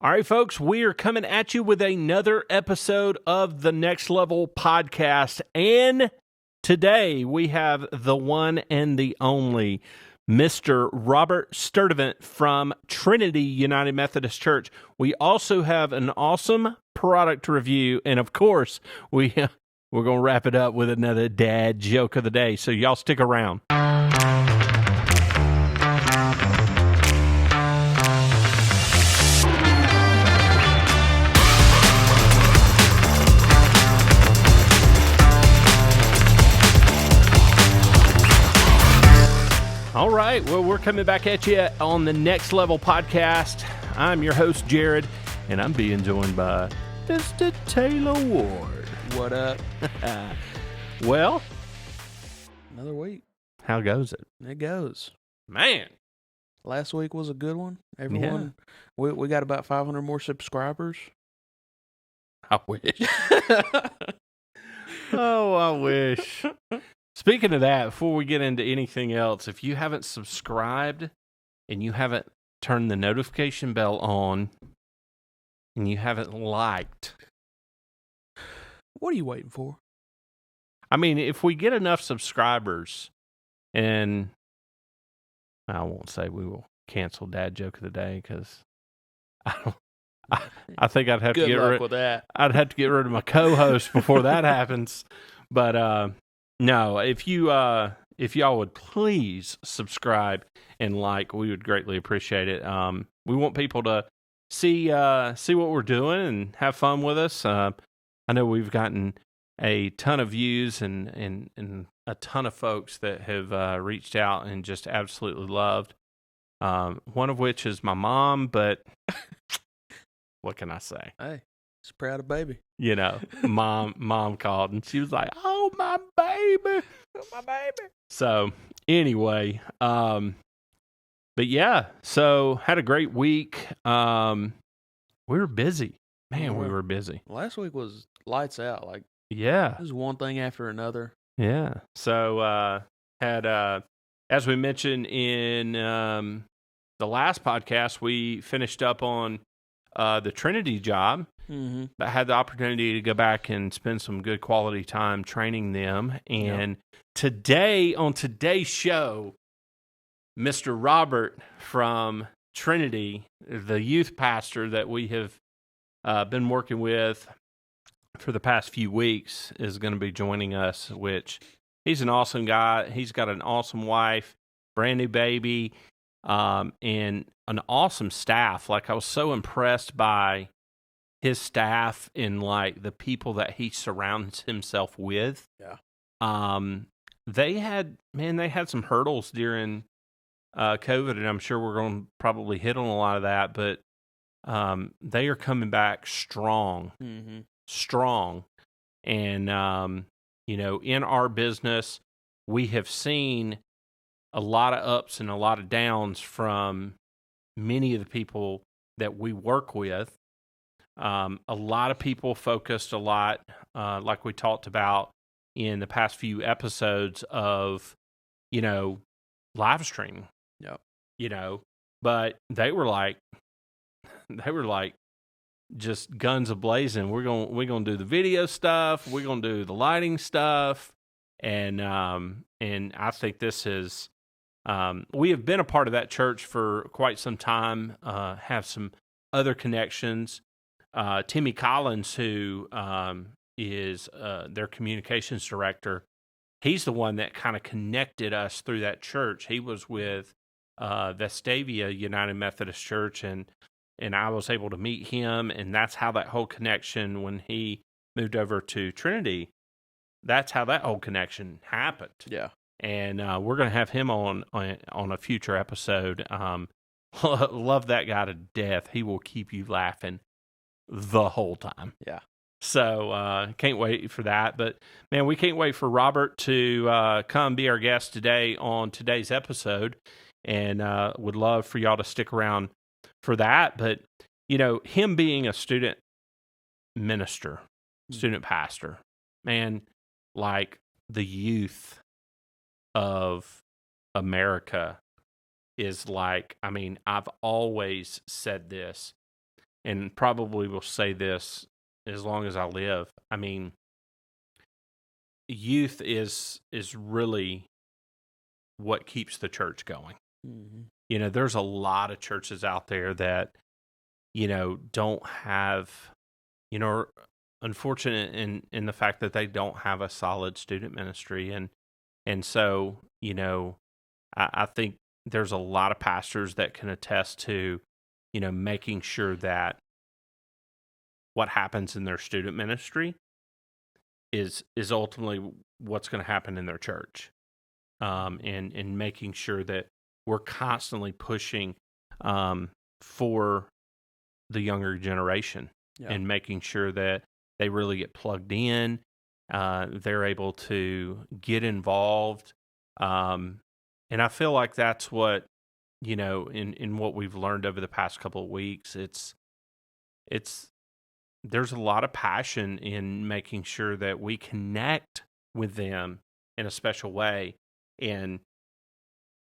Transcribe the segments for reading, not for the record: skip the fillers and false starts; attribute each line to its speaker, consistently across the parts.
Speaker 1: All right, folks, we are coming at you with another episode of the Next Level Podcast. And today we have the one and the only Mr. Robert Sturdivant from Trinity United Methodist Church. We also have an awesome product review. And of course, we're going to wrap it up with another dad joke of the day. So y'all stick around. All right, well, we're coming back at you on the Next Level Podcast. I'm your host, Jared, and I'm being joined by Mr. Taylor Ward.
Speaker 2: What up?
Speaker 1: Well,
Speaker 2: Another week.
Speaker 1: how goes it?
Speaker 2: It goes.
Speaker 1: Man.
Speaker 2: Last week was a good one. Everyone, we got about 500 more subscribers.
Speaker 1: I wish. Oh, I wish. Speaking of that, before we get into anything else, if you haven't subscribed and you haven't turned the notification bell on and you haven't liked,
Speaker 2: What are you waiting for?
Speaker 1: I mean, if we get enough subscribers, and I won't say we will cancel Dad Joke of the Day because I think I'd have to
Speaker 2: Good
Speaker 1: get
Speaker 2: luck with that.
Speaker 1: I'd have to get rid of my co-host before that happens. But no, if y'all would please subscribe and like, we would greatly appreciate it. We want people to see what we're doing and have fun with us. I know we've gotten a ton of views and a ton of folks that have reached out and just absolutely loved. One of which is my mom, but what can I say?
Speaker 2: Hey, just proud of baby.
Speaker 1: You know, mom called and she was like, "Oh, my baby,
Speaker 2: Oh, my baby.
Speaker 1: So anyway, but yeah, so had a great week. We were busy, man. We were busy.
Speaker 2: Last week was lights out. Like,
Speaker 1: Yeah,
Speaker 2: it was one thing after another.
Speaker 1: yeah. So had as we mentioned in the last podcast, we finished up on the Trinity job.
Speaker 2: Mm-hmm.
Speaker 1: I had the opportunity to go back and spend some good quality time training them. And today, on today's show, Mr. Robert from Trinity, the youth pastor that we have been working with for the past few weeks, is going to be joining us, which he's an awesome guy. He's got an awesome wife, brand new baby, and an awesome staff. Like, I was so impressed by his staff and like the people that he surrounds himself with.
Speaker 2: Yeah.
Speaker 1: They had some hurdles during COVID, and I'm sure we're going to probably hit on a lot of that, but they are coming back strong.
Speaker 2: Mm-hmm.
Speaker 1: Strong. And, in our business, we have seen a lot of ups and a lot of downs from many of the people that we work with. A lot of people focused a lot, like we talked about in the past few episodes of, live streaming.
Speaker 2: Yep.
Speaker 1: But they were like just guns a-blazing. We're going to do the video stuff. We're going to do the lighting stuff. And I think this is, we have been a part of that church for quite some time, have some other connections. Timmy Collins, who is their communications director, he's the one that kind of connected us through that church. He was with Vestavia United Methodist Church, and I was able to meet him, and that's how that whole connection, when he moved over to Trinity, that's how that whole connection happened.
Speaker 2: Yeah.
Speaker 1: And we're going to have him on a future episode. Love that guy to death. He will keep you laughing the whole time.
Speaker 2: Yeah.
Speaker 1: So can't wait for that. But man, we can't wait for Robert to come be our guest today on today's episode, and would love for y'all to stick around for that. But him being a student minister, student pastor, man, like the youth of America is like, I mean, I've always said this. and probably will say this as long as I live. I mean, youth is really what keeps the church going.
Speaker 2: Mm-hmm.
Speaker 1: You know, there's a lot of churches out there that, you know, don't have, you know, are unfortunate in the fact that they don't have a solid student ministry. And so, you know, I think there's a lot of pastors that can attest to, you know, making sure that what happens in their student ministry is ultimately what's going to happen in their church. And making sure that we're constantly pushing for the younger generation, and making sure that they really get plugged in. They're able to get involved. And I feel like that's what, you know, in what we've learned over the past couple of weeks, there's a lot of passion in making sure that we connect with them in a special way. And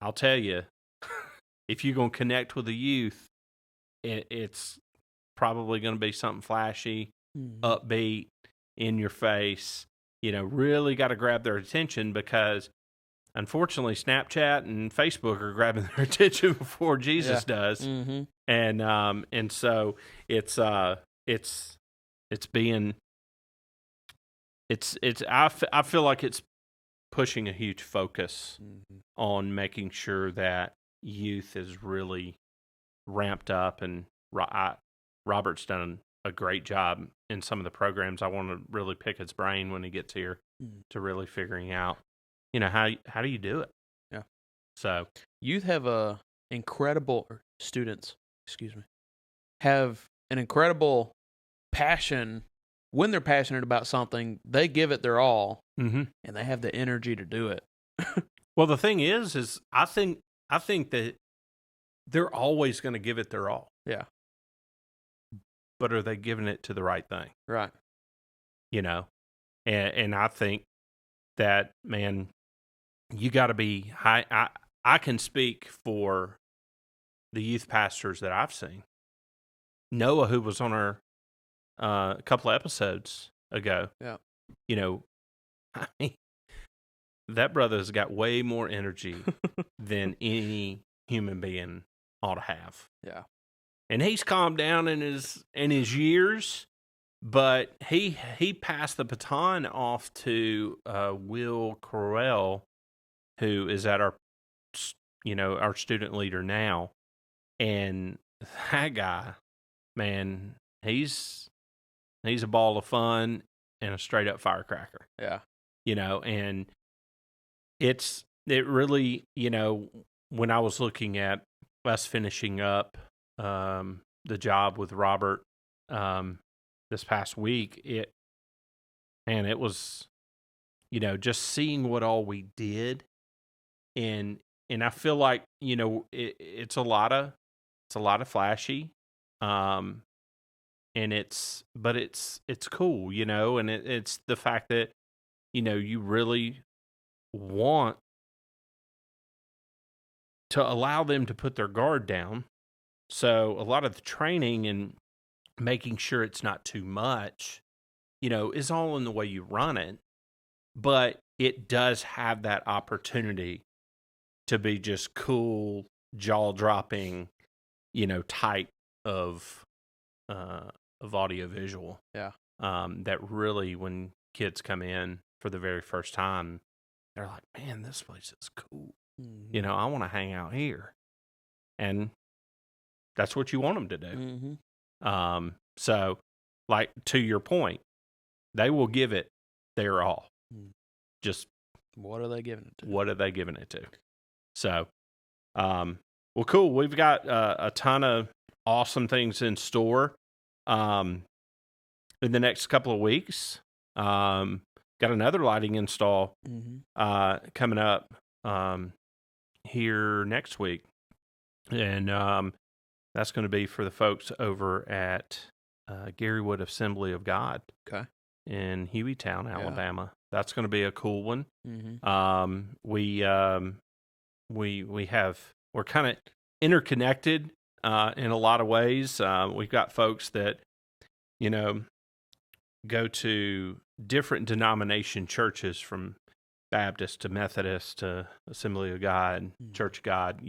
Speaker 1: I'll tell you, if you're going to connect with the youth, it's probably going to be something flashy, upbeat, in your face. You know, really got to grab their attention, because unfortunately Snapchat and Facebook are grabbing their attention before Jesus does.
Speaker 2: Mm-hmm.
Speaker 1: And so it's I feel like it's pushing a huge focus on making sure that youth is really ramped up, and Robert's done a great job in some of the programs. I want to really pick his brain when he gets here to really figuring out, you know, how do you do it?
Speaker 2: Yeah.
Speaker 1: So
Speaker 2: youth have students, have an incredible passion. When they're passionate about something, they give it their all, and they have the energy to do it.
Speaker 1: Well, the thing is I think that they're always going to give it their all.
Speaker 2: Yeah.
Speaker 1: But are they giving it to the right thing?
Speaker 2: Right.
Speaker 1: You know, and I think that, man, you got to be high. I can speak for the youth pastors that I've seen. Noah, who was on our a couple of episodes ago.
Speaker 2: Yeah.
Speaker 1: You know, I mean, that brother's got way more energy than any human being ought to have.
Speaker 2: Yeah.
Speaker 1: And he's calmed down in his years, but he passed the baton off to Will Correll, who is at our student leader now. And that guy, man, he's a ball of fun and a straight up firecracker.
Speaker 2: Yeah.
Speaker 1: You know, and it really, you know, when I was looking at us finishing up the job with Robert this past week, it was, you know, just seeing what all we did, and I feel like, you know, it's a lot of flashy, and it's cool, you know, and it's the fact that, you know, you really want to allow them to put their guard down. So a lot of the training and making sure it's not too much, you know, is all in the way you run it, but it does have that opportunity to be just cool, jaw-dropping, you know, type of audio visual.
Speaker 2: Yeah.
Speaker 1: That really, when kids come in for the very first time, they're like, man, this place is cool. You know, I want to hang out here. And that's what you want them to do. So, like, to your point, they will give it their all. Just
Speaker 2: what are they giving it to?
Speaker 1: What are they giving it to? So, well, cool. We've got a ton of awesome things in store in the next couple of weeks. Got another lighting install coming up here next week. And that's going to be for the folks over at Garywood Assembly of God in Hueytown, Alabama. Yeah. That's going to be a cool one. We're kind of interconnected in a lot of ways. We've got folks that, go to different denomination churches, from Baptist to Methodist to Assembly of God, Church of God,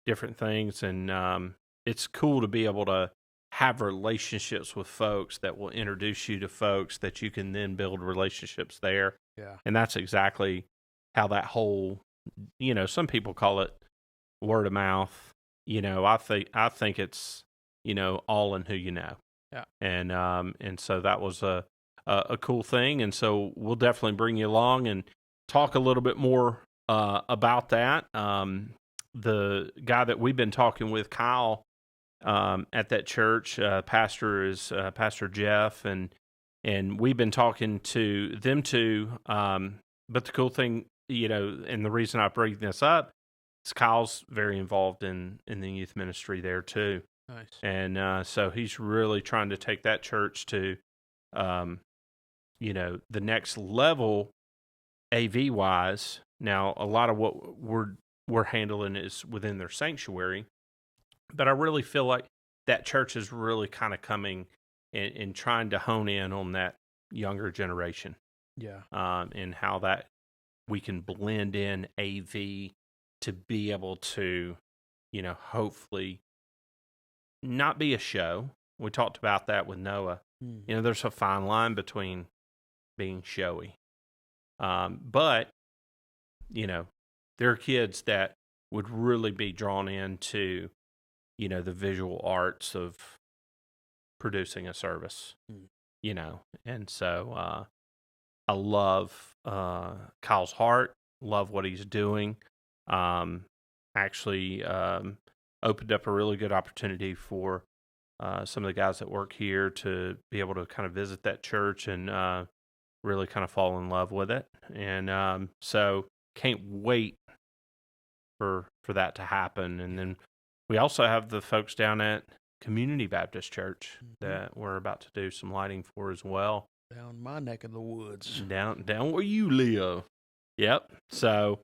Speaker 1: different things. And it's cool to be able to have relationships with folks that will introduce you to folks that you can then build relationships there.
Speaker 2: Yeah.
Speaker 1: And that's exactly how that whole, some people call it word of mouth. I think it's, all in who you know.
Speaker 2: Yeah.
Speaker 1: And so that was a cool thing. And so we'll definitely bring you along and talk a little bit more about that. The guy that we've been talking with, Kyle, at that church, pastor is Pastor Jeff, and we've been talking to them too. But the cool thing, and the reason I bring this up is Kyle's very involved in the youth ministry there too.
Speaker 2: Nice.
Speaker 1: And so he's really trying to take that church to, the next level, AV wise. Now, a lot of what we're handling is within their sanctuary, but I really feel like that church is really kind of coming and trying to hone in on that younger generation.
Speaker 2: Yeah.
Speaker 1: And how that we can blend in AV to be able to, hopefully not be a show. We talked about that with Noah. There's a fine line between being showy. But, there are kids that would really be drawn into, the visual arts of producing a service, and so I love Kyle's heart, love what he's doing. Actually opened up a really good opportunity for some of the guys that work here to be able to kind of visit that church and really kind of fall in love with it. And so can't wait for that to happen. And then we also have the folks down at Community Baptist Church that we're about to do some lighting for as well.
Speaker 2: Down my neck of the woods.
Speaker 1: Down where you live. Yep. So,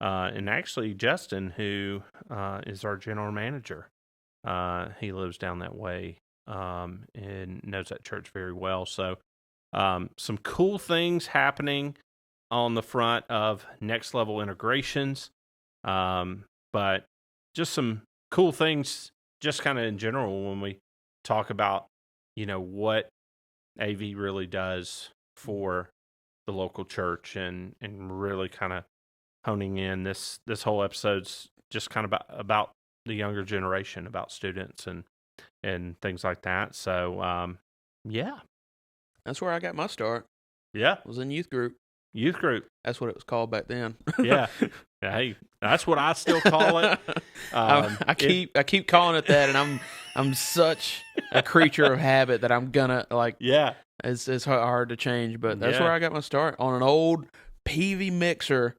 Speaker 1: and actually Justin, who is our general manager, he lives down that way and knows that church very well. So, some cool things happening on the front of next level integrations, but just some cool things just kind of in general when we talk about, what AV really does for the local church, and really kind of honing in this whole episode's just kind of about the younger generation, about students and things like that. So, yeah.
Speaker 2: That's where I got my start.
Speaker 1: Yeah.
Speaker 2: I was in youth group.
Speaker 1: Youth group.
Speaker 2: That's what it was called back then.
Speaker 1: Yeah. Hey, that's what I still call it.
Speaker 2: I keep calling it that, and I'm such a creature of habit that I'm gonna like.
Speaker 1: Yeah.
Speaker 2: It's hard to change, but that's where I got my start, on an old PV mixer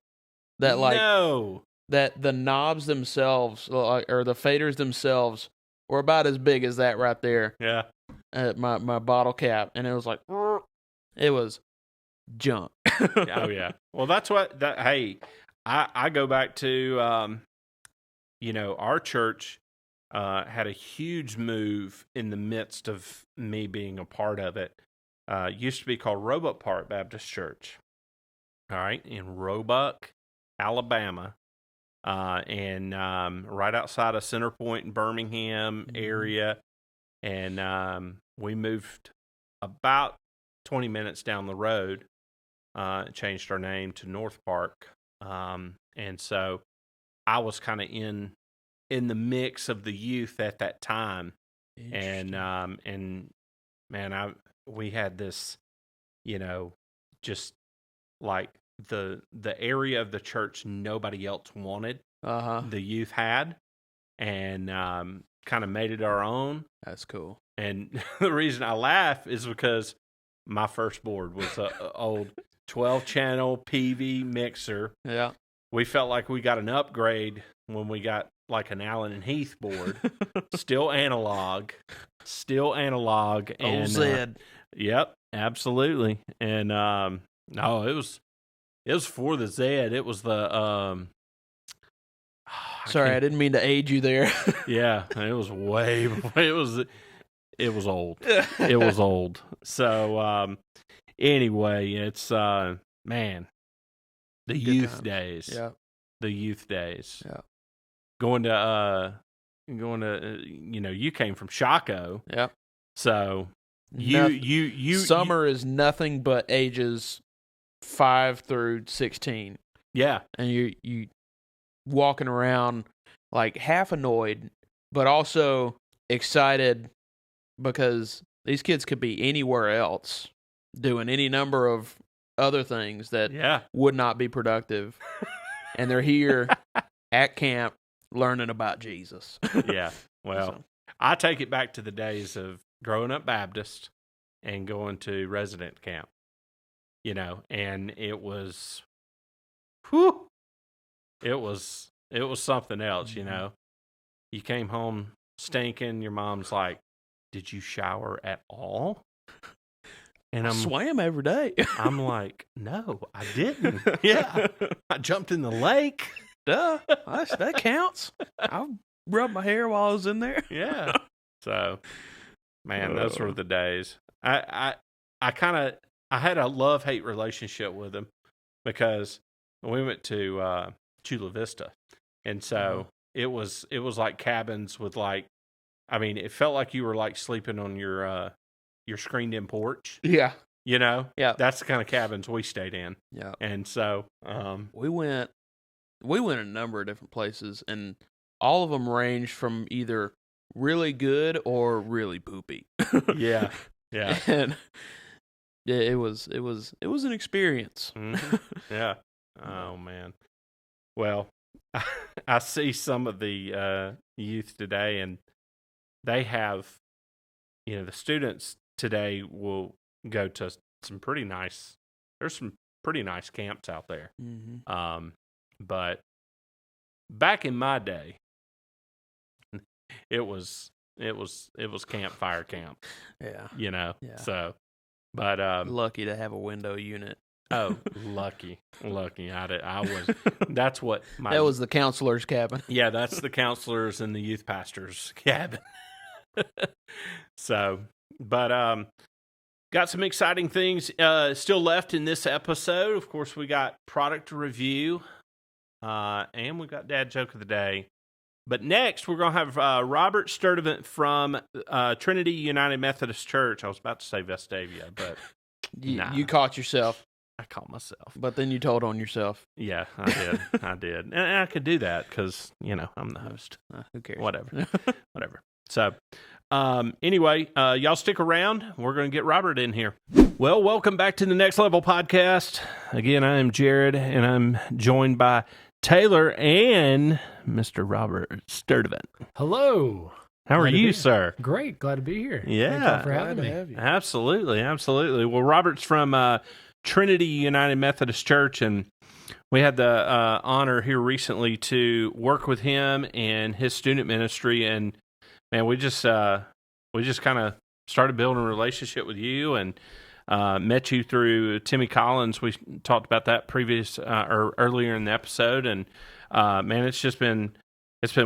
Speaker 2: that that the knobs themselves, or the faders themselves, were about as big as that right there.
Speaker 1: Yeah.
Speaker 2: My bottle cap, and it was like, it was junk.
Speaker 1: Oh yeah. Well, that's hey, I go back to our church had a huge move in the midst of me being a part of it. Used to be called Roebuck Park Baptist Church. All right, in Roebuck, Alabama, and right outside of Center Point in Birmingham area. And we moved about 20 minutes down the road, changed our name to North Park. And so I was kind of in the mix of the youth at that time. And man, we had this, just like the area of the church nobody else wanted. The youth had, and kind of made it our own.
Speaker 2: That's cool.
Speaker 1: And the reason I laugh is because my first board was an old 12-channel PV mixer.
Speaker 2: Yeah.
Speaker 1: We felt like we got an upgrade when we got like an Allen and Heath board. Still analog. And
Speaker 2: Zed.
Speaker 1: Yep, absolutely. And no, it was for the Zed. It was the
Speaker 2: Sorry, I didn't mean to age you there.
Speaker 1: Yeah, it was way before. It was old. It was old. So anyway, it's man, the
Speaker 2: Good
Speaker 1: youth
Speaker 2: times.
Speaker 1: days.
Speaker 2: Yeah.
Speaker 1: The youth days.
Speaker 2: Yeah.
Speaker 1: Going to you came from Chaco.
Speaker 2: Yeah.
Speaker 1: So you
Speaker 2: summer is nothing but ages 5 through 16.
Speaker 1: Yeah.
Speaker 2: And you walking around like half annoyed, but also excited because these kids could be anywhere else doing any number of other things that would not be productive. And they're here at camp learning about Jesus.
Speaker 1: Yeah. Well, I take it back to the days of growing up Baptist and going to resident camp, and it was, it was something else, You came home stinking. Your mom's like, "Did you shower at all?" And
Speaker 2: I swam every day.
Speaker 1: I'm like, "No, I didn't." Yeah, I jumped in the lake.
Speaker 2: Duh, that counts. I rubbed my hair while I was in there.
Speaker 1: Yeah. So, man, those were the days. I had a love-hate relationship with them because we went to Chula Vista, and so it was like cabins with it felt like you were like sleeping on your screened-in porch.
Speaker 2: Yeah.
Speaker 1: Yeah. That's the kind of cabins we stayed in.
Speaker 2: Yeah.
Speaker 1: And so
Speaker 2: we went a number of different places, and all of them ranged from either really good or really poopy.
Speaker 1: Yeah. Yeah.
Speaker 2: And it was an experience.
Speaker 1: Mm-hmm. Yeah. Oh man. Well, I see some of the youth today, and they have, the students today will go to some pretty nice. There's some pretty nice camps out there.
Speaker 2: Mm-hmm.
Speaker 1: But back in my day, it was campfire camp.
Speaker 2: Yeah.
Speaker 1: Yeah. So, but
Speaker 2: lucky to have a window unit.
Speaker 1: Oh, lucky. I was. That's what
Speaker 2: that was the counselor's cabin.
Speaker 1: Yeah, that's the counselors and the youth pastor's cabin. So, but got some exciting things still left in this episode. Of course, we got product to review, and we got Dad Joke of the Day. But next, we're going to have Robert Sturdivant from Trinity United Methodist Church. I was about to say Vestavia, but
Speaker 2: you caught yourself.
Speaker 1: I caught myself.
Speaker 2: But then you told on yourself.
Speaker 1: Yeah, I did. And I could do that because, I'm the host.
Speaker 2: Who cares?
Speaker 1: Whatever. So, anyway, y'all stick around. We're going to get Robert in here. Well, welcome back to the Next Level Podcast. Again, I am Jared, and I'm joined by Taylor and Mr. Robert Sturdivant.
Speaker 3: Hello.
Speaker 1: How are you, sir?
Speaker 3: Great. Glad to be here.
Speaker 1: Yeah.
Speaker 3: Thank you for having me.
Speaker 1: Absolutely. Well, Robert's from Trinity United Methodist Church, and we had the honor here recently to work with him and his student ministry, and man, we just kind of started building a relationship with you, and met you through Timmy Collins. We talked about that earlier in the episode, and man, it's been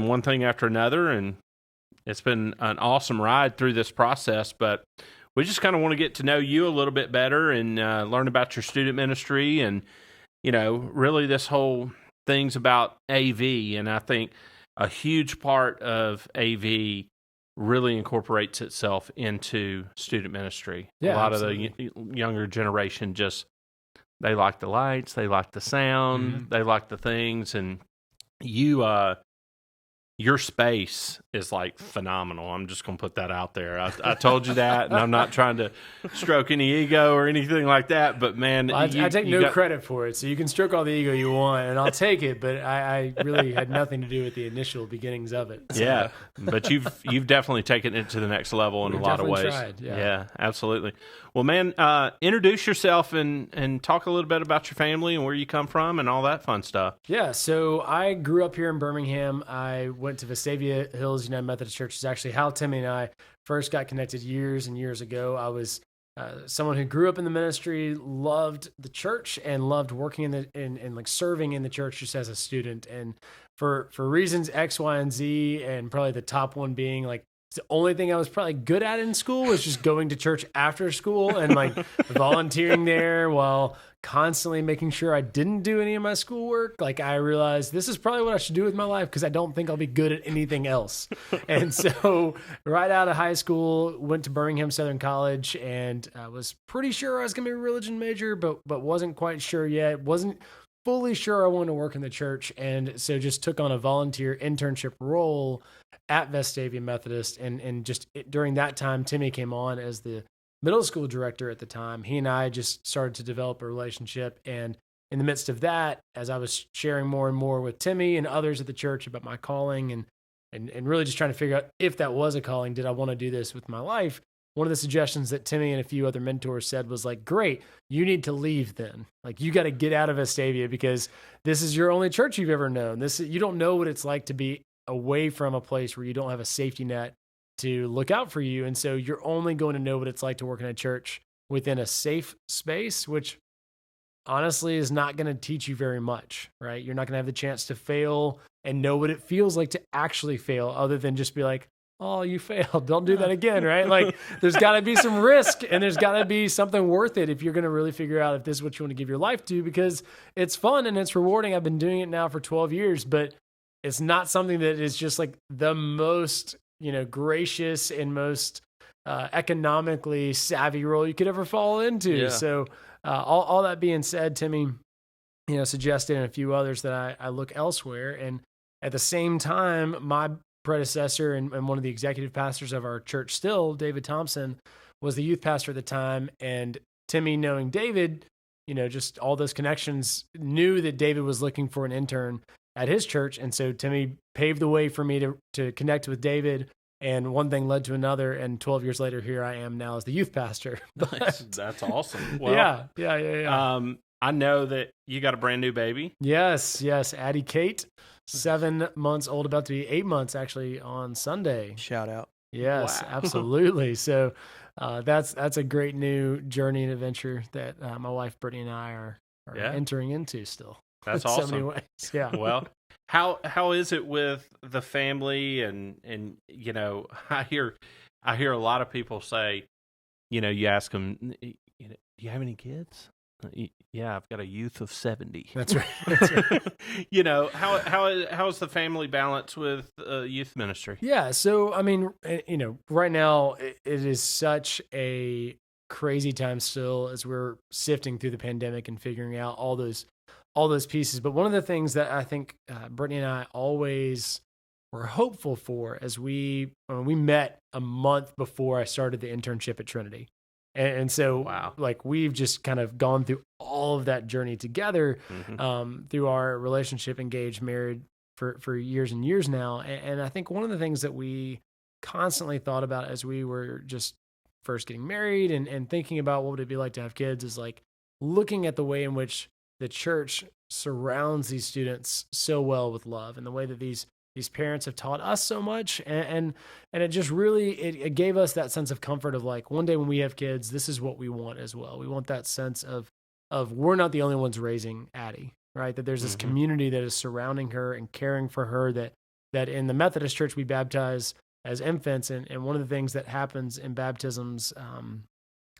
Speaker 1: one thing after another, and it's been an awesome ride through this process. But we just kind of want to get to know you a little bit better and learn about your student ministry, and really this whole thing's about AV, and I think a huge part of AV really incorporates itself into student ministry.
Speaker 3: Yeah,
Speaker 1: a lot
Speaker 3: absolutely.
Speaker 1: of the younger generation they like the lights, they like the sound, they like the things, and your space is like phenomenal. I'm just going to put that out there. I told you that, and I'm not trying to stroke any ego or anything like that, but man,
Speaker 3: I take no credit for it, so you can stroke all the ego you want, and I'll take it, but I really had nothing to do with the initial beginnings of it. So.
Speaker 1: Yeah, but you've definitely taken it to the next level in a lot of ways.
Speaker 3: Tried,
Speaker 1: yeah, absolutely. Well, man, introduce yourself and talk a little bit about your family and where you come from and all that fun stuff.
Speaker 3: Yeah, so I grew up here in Birmingham. I went to Vestavia Hills United Methodist Church. It's actually how Timmy and I first got connected years and years ago. I was someone who grew up in the ministry, loved the church, and loved working in like serving in the church just as a student. And for reasons X, Y, and Z, and probably the top one being like the only thing I was probably good at in school was just going to church after school and like volunteering there while constantly making sure I didn't do any of my schoolwork. Like I realized this is probably what I should do with my life because I don't think I'll be good at anything else. And so right out of high school, went to Birmingham Southern College and was pretty sure I was going to be a religion major, but wasn't quite sure yet. Wasn't fully sure I wanted to work in the church. And so just took on a volunteer internship role at Vestavia Methodist. And just during that time, Timmy came on as the middle school director at the time. He and I just started to develop a relationship. And in the midst of that, as I was sharing more and more with Timmy and others at the church about my calling and really just trying to figure out if that was a calling, did I want to do this with my life? One of the suggestions that Timmy and a few other mentors said was like, great, you need to leave then. Like you got to get out of Vestavia because this is your only church you've ever known. You don't know what it's like to be away from a place where you don't have a safety net to look out for you. And so you're only going to know what it's like to work in a church within a safe space, which honestly is not going to teach you very much, right? You're not going to have the chance to fail and know what it feels like to actually fail other than just be like, oh, you failed. Don't do that again, right? Like there's got to be some risk and there's got to be something worth it if you're going to really figure out if this is what you want to give your life to, because it's fun and it's rewarding. I've been doing it now for 12 years, but it's not something that is just like the most, gracious and most economically savvy role you could ever fall into. Yeah. So all that being said, Timmy, suggested and a few others that I look elsewhere. And at the same time, my predecessor and one of the executive pastors of our church still, David Thompson, was the youth pastor at the time. And Timmy, knowing David, just all those connections, knew that David was looking for an intern at his church. And so Timmy paved the way for me to connect with David. And one thing led to another. And 12 years later, here I am now as the youth pastor.
Speaker 1: That's awesome. Well,
Speaker 3: yeah.
Speaker 1: I know that you got a brand new baby.
Speaker 3: Yes. Addie Kate, 7 months old, about to be 8 months actually on Sunday.
Speaker 2: Shout out.
Speaker 3: Yes,
Speaker 2: wow.
Speaker 3: Absolutely. So that's a great new journey and adventure that my wife Brittany and I are entering into still.
Speaker 1: That's awesome.
Speaker 3: So many ways. Yeah.
Speaker 1: Well, how is it with the family and I hear a lot of people say, you ask them, do you have any kids? Yeah, I've got a youth of 70.
Speaker 3: That's right.
Speaker 1: How's the family balance with youth ministry?
Speaker 3: Yeah. So, I mean, right now it is such a crazy time still as we're sifting through the pandemic and figuring out all those pieces. But one of the things that I think Brittany and I always were hopeful for as we met a month before I started the internship at Trinity. And so,
Speaker 1: wow.
Speaker 3: Like, we've just kind of gone through all of that journey together, through our relationship, engaged, married for years and years now. And I think one of the things that we constantly thought about as we were just first getting married and thinking about what would it be like to have kids is like looking at the way in which the church surrounds these students so well with love and the way that these parents have taught us so much. And it just really, it gave us that sense of comfort of like, one day when we have kids, this is what we want as well. We want that sense of we're not the only ones raising Addie, right? That there's this community that is surrounding her and caring for her, that in the Methodist church, we baptize as infants. And one of the things that happens in baptisms,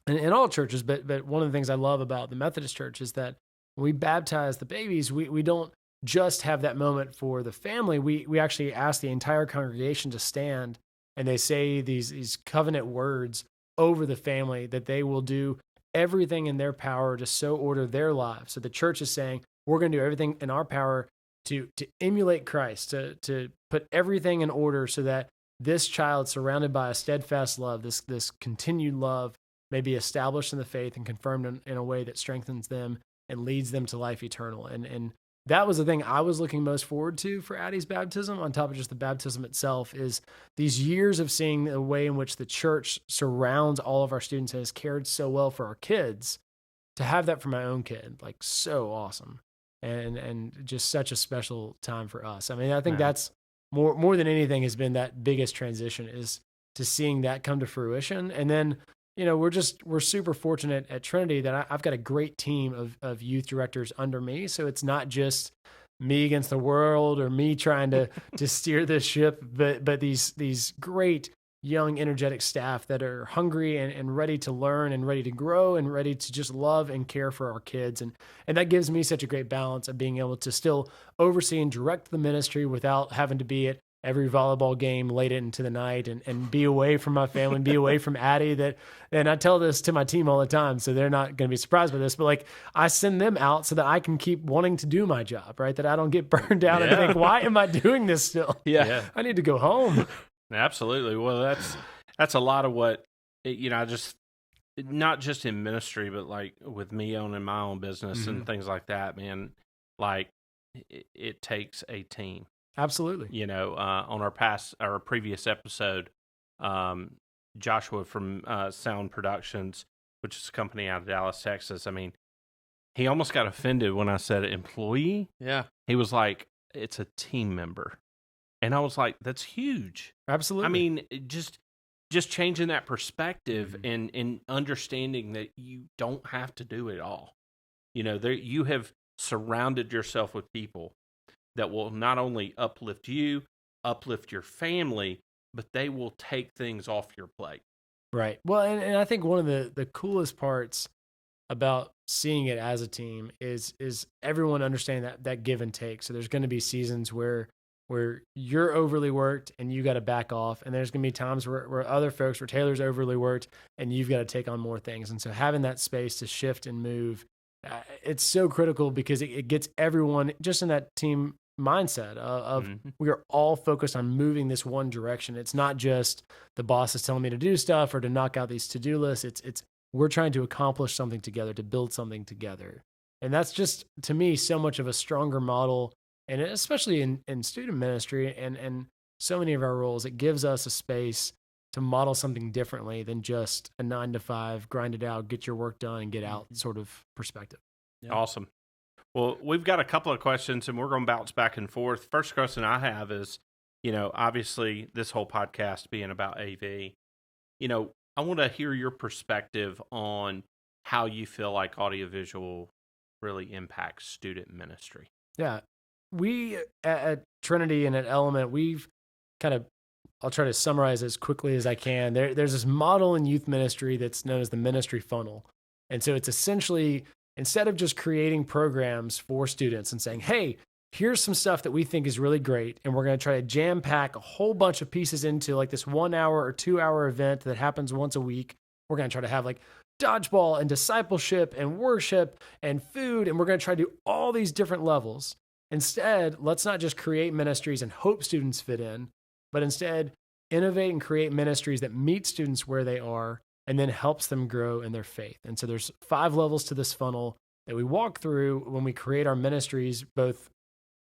Speaker 3: in all churches, but one of the things I love about the Methodist church is that when we baptize the babies, we don't just have that moment for the family. We actually ask the entire congregation to stand, and they say these covenant words over the family that they will do everything in their power to so order their lives. So the church is saying, we're going to do everything in our power to emulate Christ, to put everything in order so that this child, surrounded by a steadfast love, this continued love, may be established in the faith and confirmed in a way that strengthens them and leads them to life eternal. And that was the thing I was looking most forward to for Addie's baptism, on top of just the baptism itself, is these years of seeing the way in which the church surrounds all of our students and has cared so well for our kids. To have that for my own kid, like, so awesome. And just such a special time for us. I mean, I think that's more than anything has been that biggest transition, is to seeing that come to fruition. And then we're super fortunate at Trinity that I've got a great team of youth directors under me. So it's not just me against the world or me trying to steer this ship, but these great young, energetic staff that are hungry and ready to learn and ready to grow and ready to just love and care for our kids. And that gives me such a great balance of being able to still oversee and direct the ministry without having to be at every volleyball game late into the night and be away from my family and be away from Addie. And I tell this to my team all the time, so they're not going to be surprised by this, but like I send them out so that I can keep wanting to do my job, right? That I don't get burned out and think, why am I doing this still?
Speaker 2: Yeah.
Speaker 3: I need to go home.
Speaker 1: Absolutely. Well, that's a lot of what, I just, not just in ministry, but like with me owning my own business and things like that, man, like it takes a team.
Speaker 3: Absolutely.
Speaker 1: On our previous episode, Joshua from Sound Productions, which is a company out of Dallas, Texas. I mean, he almost got offended when I said employee.
Speaker 2: Yeah.
Speaker 1: He was like, it's a team member. And I was like, that's huge.
Speaker 3: Absolutely.
Speaker 1: I mean, just changing that perspective and understanding that you don't have to do it all. You have surrounded yourself with people that will not only uplift you, uplift your family, but they will take things off your plate.
Speaker 3: Right. Well, and I think one of the coolest parts about seeing it as a team is everyone understanding that give and take. So there's going to be seasons where you're overly worked and you got to back off. And there's going to be times where other folks, where Taylor's overly worked and you've got to take on more things. And so having that space to shift and move, it's so critical because it gets everyone just in that team mindset of we are all focused on moving this one direction. It's not just the boss is telling me to do stuff or to knock out these to-do lists. It's we're trying to accomplish something together, to build something together. And that's just, to me, so much of a stronger model. And especially in student ministry and so many of our roles, it gives us a space to model something differently than just a 9-to-5, grind it out, get your work done and get out sort of perspective.
Speaker 1: Yeah. Awesome. Well, we've got a couple of questions, and we're going to bounce back and forth. First question I have is, obviously this whole podcast being about AV, I want to hear your perspective on how you feel like audiovisual really impacts student ministry.
Speaker 3: Yeah. We at Trinity and at Element, we've I'll try to summarize as quickly as I can. There's this model in youth ministry that's known as the ministry funnel. And so it's essentially, instead of just creating programs for students and saying, hey, here's some stuff that we think is really great, and we're going to try to jam pack a whole bunch of pieces into like this 1 hour or 2 hour event that happens once a week. We're going to try to have like dodgeball and discipleship and worship and food, and we're going to try to do all these different levels. Instead, let's not just create ministries and hope students fit in, but instead innovate and create ministries that meet students where they are and then helps them grow in their faith. And so there's 5 levels to this funnel that we walk through when we create our ministries, both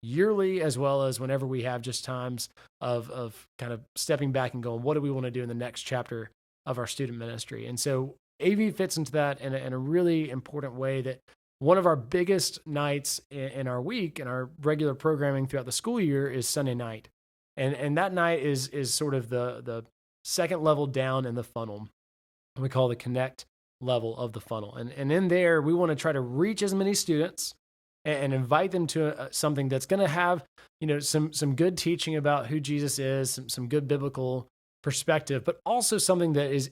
Speaker 3: yearly as well as whenever we have just times of kind of stepping back and going, what do we want to do in the next chapter of our student ministry? And so AV fits into that in a really important way, that one of our biggest nights in our week and our regular programming throughout the school year is Sunday night. And that night is sort of the second level down in the funnel. We call the connect level of the funnel. And in there, we want to try to reach as many students and invite them to something that's going to have, some good teaching about who Jesus is, some good biblical perspective, but also something that is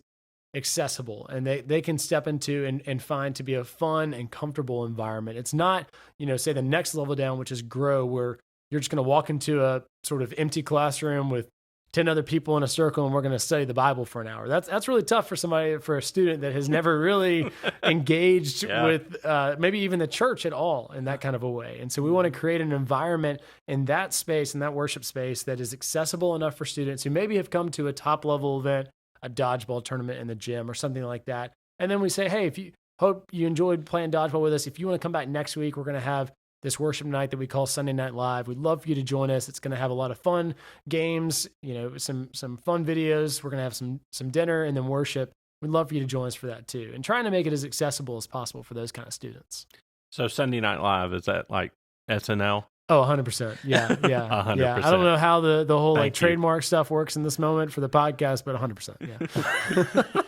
Speaker 3: accessible and they can step into and find to be a fun and comfortable environment. It's not, say the next level down, which is grow, where you're just going to walk into a sort of empty classroom with 10 other people in a circle and we're going to study the Bible for an hour. That's really tough for a student that has never really engaged with maybe even the church at all in that kind of a way. And so we want to create an environment in that space, in that worship space, that is accessible enough for students who maybe have come to a top level event, a dodgeball tournament in the gym or something like that. And then we say, hey, if you hope you enjoyed playing dodgeball with us, if you want to come back next week, we're going to have this worship night that we call Sunday Night Live. We'd love for you to join us. It's going to have a lot of fun games, some fun videos. We're going to have some dinner and then worship. We'd love for you to join us for that too. And trying to make it as accessible as possible for those kind of students.
Speaker 1: So Sunday Night Live, is that like SNL?
Speaker 3: Oh, 100%. Yeah.
Speaker 1: 100%.
Speaker 3: Yeah. I don't know how the whole trademark stuff works in this moment for the podcast, but 100%. Yeah.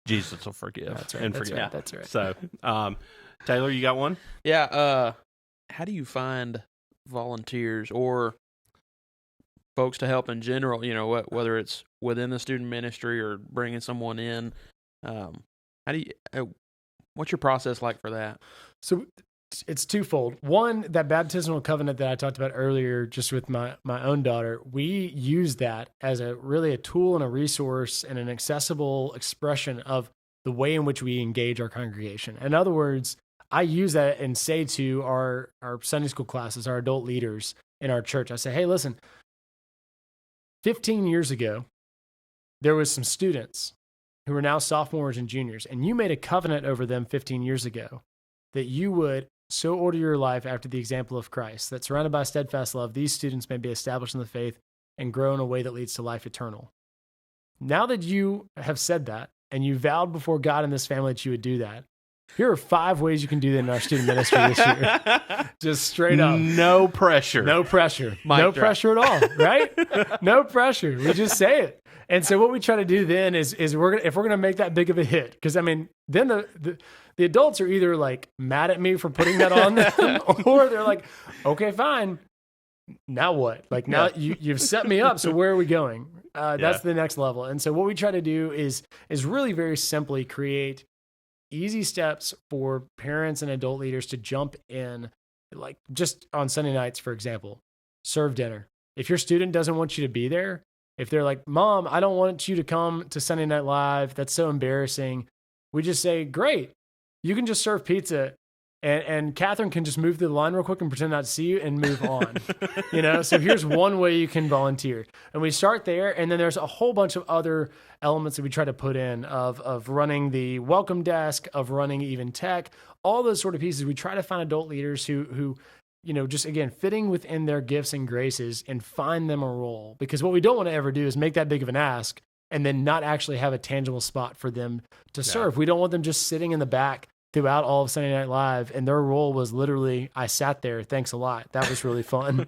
Speaker 1: Jesus will forgive and forgive.
Speaker 3: Right, that's right.
Speaker 1: So, Taylor, you got one?
Speaker 2: Yeah. How do you find volunteers or folks to help in general? You know, whether it's within the student ministry or bringing someone in. How do you? What's your process like for that?
Speaker 3: So it's twofold. One, that baptismal covenant that I talked about earlier, just with my own daughter, we use that as really a tool and a resource and an accessible expression of the way in which we engage our congregation. In other words, I use that and say to our Sunday school classes, our adult leaders in our church, I say, hey, listen, 15 years ago, there was some students who are now sophomores and juniors, and you made a covenant over them 15 years ago that you would so order your life after the example of Christ, that surrounded by steadfast love, these students may be established in the faith and grow in a way that leads to life eternal. Now that you have said that, and you vowed before God and this family that you would do that, here are 5 ways you can do that in our student ministry this year. Just straight up.
Speaker 1: No pressure.
Speaker 3: No pressure. No pressure at all, right? No pressure. We just say it. And so what we try to do then is if we're gonna make that big of a hit, because I mean, then the adults are either like mad at me for putting that on them, or they're like, okay, fine. Now what? Like now you've set me up. So where are we going? That's the next level. And so what we try to do is really very simply create easy steps for parents and adult leaders to jump in, like just on Sunday nights, for example, serve dinner. If your student doesn't want you to be there, if they're like, Mom, I don't want you to come to Sunday Night Live, that's so embarrassing, we just say, great, you can just serve pizza. And Catherine can just move through the line real quick and pretend not to see you and move on. So here's one way you can volunteer. And we start there. And then there's a whole bunch of other elements that we try to put in of running the welcome desk, of running even tech, all those sort of pieces. We try to find adult leaders who just again, fitting within their gifts and graces and find them a role. Because what we don't want to ever do is make that big of an ask and then not actually have a tangible spot for them to serve. We don't want them just sitting in the back throughout all of Sunday Night Live, and their role was literally, I sat there, thanks a lot. That was really fun,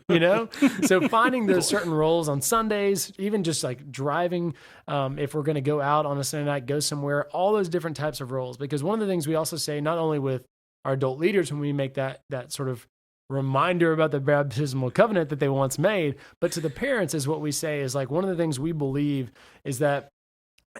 Speaker 3: So finding those certain roles on Sundays, even just like driving, if we're going to go out on a Sunday night, go somewhere, all those different types of roles. Because one of the things we also say, not only with our adult leaders when we make that sort of reminder about the baptismal covenant that they once made, but to the parents is what we say is like, one of the things we believe is that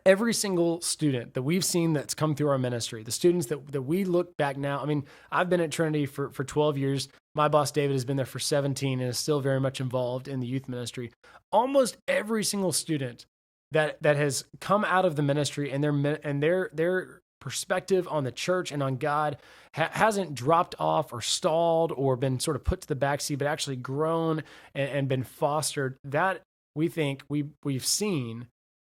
Speaker 3: every single student that we've seen that's come through our ministry, the students that we look back now, I mean, I've been at Trinity for 12 years. My boss, David, has been there for 17 and is still very much involved in the youth ministry. Almost every single student that has come out of the ministry and their perspective on the church and on God hasn't dropped off or stalled or been sort of put to the backseat, but actually grown and been fostered. That we think we've seen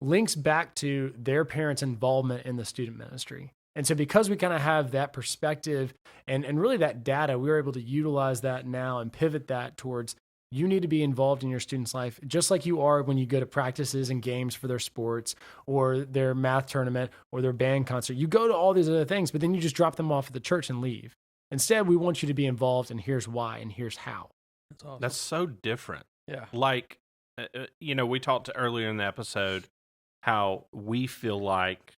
Speaker 3: links back to their parents' involvement in the student ministry. And so because we kind of have that perspective and really that data, we're able to utilize that now and pivot that towards you need to be involved in your student's life, just like you are when you go to practices and games for their sports or their math tournament or their band concert. You go to all these other things, but then you just drop them off at the church and leave. Instead, we want you to be involved, and here's why and here's how.
Speaker 2: That's awesome.
Speaker 1: That's so different.
Speaker 2: Yeah.
Speaker 1: Like, we talked earlier in the episode how we feel like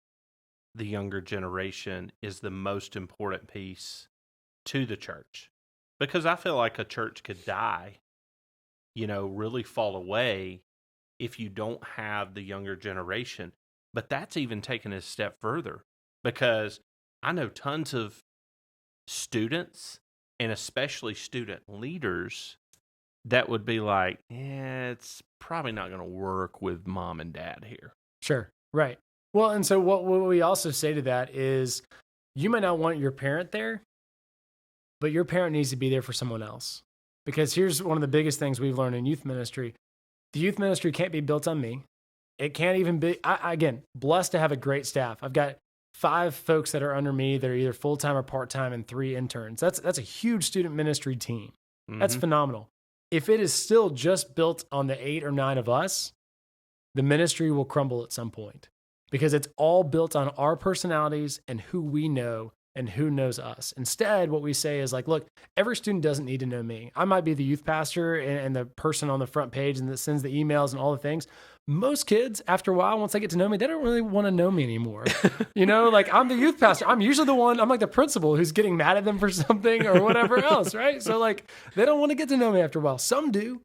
Speaker 1: the younger generation is the most important piece to the church. Because I feel like a church could die, really fall away if you don't have the younger generation. But that's even taken a step further, because I know tons of students and especially student leaders that would be like, it's probably not going to work with mom and dad here.
Speaker 3: Sure. Right. Well, and so what we also say to that is you might not want your parent there, but your parent needs to be there for someone else. Because here's one of the biggest things we've learned in youth ministry. The youth ministry can't be built on me. It can't even be, again, blessed to have a great staff. I've got 5 folks that are under me that are either full-time or part-time and 3 interns. That's a huge student ministry team. Mm-hmm. That's phenomenal. If it is still just built on the 8 or 9 of us, the ministry will crumble at some point because it's all built on our personalities and who we know and who knows us. Instead, what we say is like, look, every student doesn't need to know me. I might be the youth pastor and the person on the front page and that sends the emails and all the things, most kids, after a while, once they get to know me, they don't really want to know me anymore. Like I'm the youth pastor. I'm usually the one, I'm like the principal who's getting mad at them for something or whatever else, right? So like they don't want to get to know me after a while. Some do,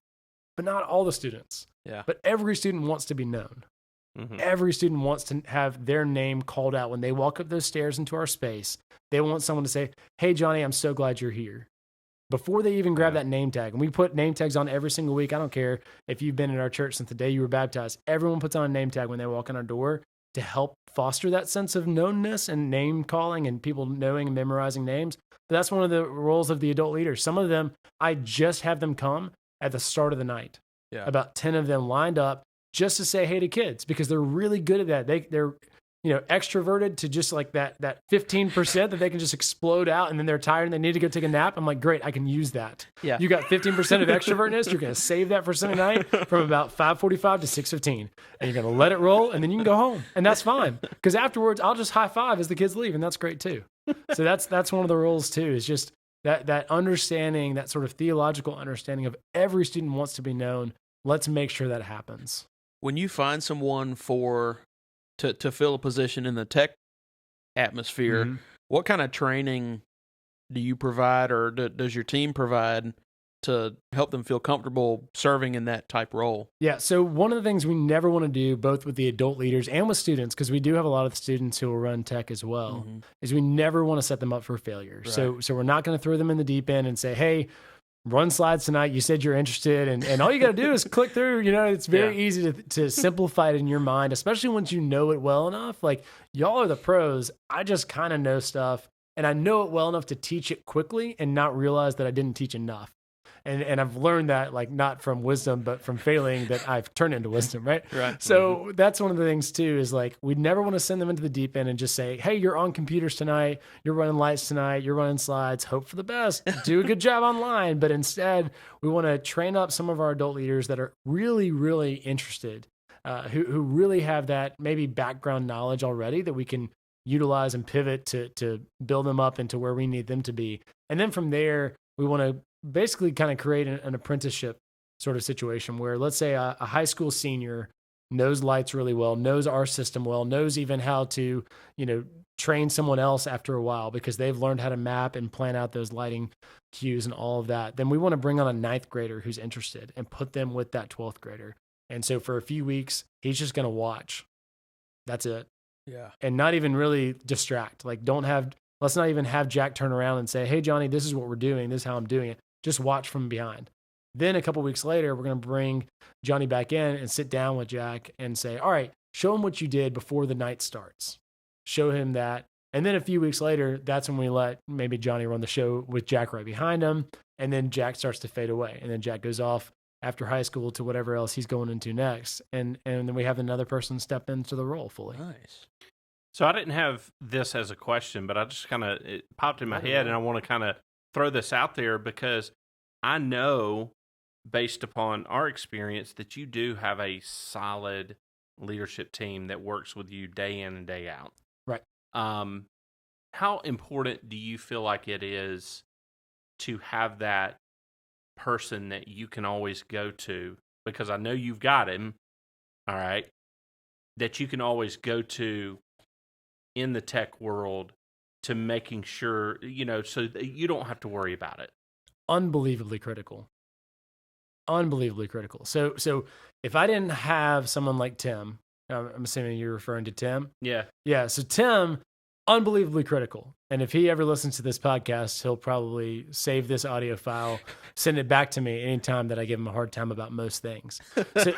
Speaker 3: but not all the students.
Speaker 2: Yeah.
Speaker 3: But every student wants to be known.
Speaker 1: Mm-hmm.
Speaker 3: Every student wants to have their name called out when they walk up those stairs into our space. They want someone to say, "Hey, Johnny, I'm so glad you're here." Before they even grab that name tag. And we put name tags on every single week. I don't care if you've been in our church since the day you were baptized. Everyone puts on a name tag when they walk in our door to help foster that sense of knownness and name calling and people knowing and memorizing names. But that's one of the roles of the adult leaders. Some of them, I just have them come at the start of the night.
Speaker 2: Yeah.
Speaker 3: About 10 of them lined up just to say hey to kids because they're really good at that. They're extroverted to just like that 15% that they can just explode out and then they're tired and they need to go take a nap. I'm like, great, I can use that.
Speaker 2: Yeah.
Speaker 3: You got 15% of extrovertness. You're going to save that for Sunday night from about 5:45 to 6:15. And you're going to let it roll and then you can go home. And that's fine. Because afterwards, I'll just high five as the kids leave. And that's great too. So that's one of the rules too, is just that understanding, that sort of theological understanding of every student wants to be known. Let's make sure that happens.
Speaker 2: When you find someone to fill a position in the tech atmosphere, what kind of training do you provide or does your team provide to help them feel comfortable serving in that type role? Yeah,
Speaker 3: so one of the things we never want to do, both with the adult leaders and with students, because we do have a lot of students who will run tech as well, is we never want to set them up for failure. Right. So we're not going to throw them in the deep end and say, hey, run slides tonight. You said you're interested. And all you got to do is click through. It's very easy to simplify it in your mind, especially once you know it well enough. Like, y'all are the pros. I just kind of know stuff. And I know it well enough to teach it quickly and not realize that I didn't teach enough. And I've learned that, like, not from wisdom, but from failing, that I've turned into wisdom, right?
Speaker 2: Right.
Speaker 3: So that's one of the things, too, is like, we never want to send them into the deep end and just say, hey, you're on computers tonight, you're running lights tonight, you're running slides, hope for the best, do a good job online. But instead, we want to train up some of our adult leaders that are really, really interested, who really have that maybe background knowledge already that we can utilize and pivot to build them up into where we need them to be. And then from there, we want to basically kind of create an apprenticeship sort of situation where, let's say a high school senior knows lights really well, knows our system well, knows even how to, train someone else after a while because they've learned how to map and plan out those lighting cues and all of that. Then we want to bring on a 9th grader who's interested and put them with that 12th grader. And so for a few weeks, he's just going to watch. That's it.
Speaker 2: Yeah.
Speaker 3: And not even really distract. Like, let's not even have Jack turn around and say, hey, Johnny, this is what we're doing. This is how I'm doing it. Just watch from behind. Then a couple weeks later, we're going to bring Johnny back in and sit down with Jack and say, all right, show him what you did before the night starts. Show him that. And then a few weeks later, that's when we let maybe Johnny run the show with Jack right behind him. And then Jack starts to fade away. And then Jack goes off after high school to whatever else he's going into next. And then we have another person step into the role fully.
Speaker 2: Nice.
Speaker 1: So I didn't have this as a question, but I just it popped in my head, and I want to kind of throw this out there because I know, based upon our experience, that you do have a solid leadership team that works with you day in and day out.
Speaker 3: Right.
Speaker 1: How important do you feel like it is to have that person that you can always go to? Because I know you've got him, all right, that you can always go to in the tech world to making sure, so that you don't have to worry about it.
Speaker 3: Unbelievably critical. So if I didn't have someone like Tim, I'm assuming you're referring to Tim.
Speaker 1: Yeah.
Speaker 3: Yeah. So Tim, unbelievably critical. And if he ever listens to this podcast, he'll probably save this audio file, send it back to me anytime that I give him a hard time about most things.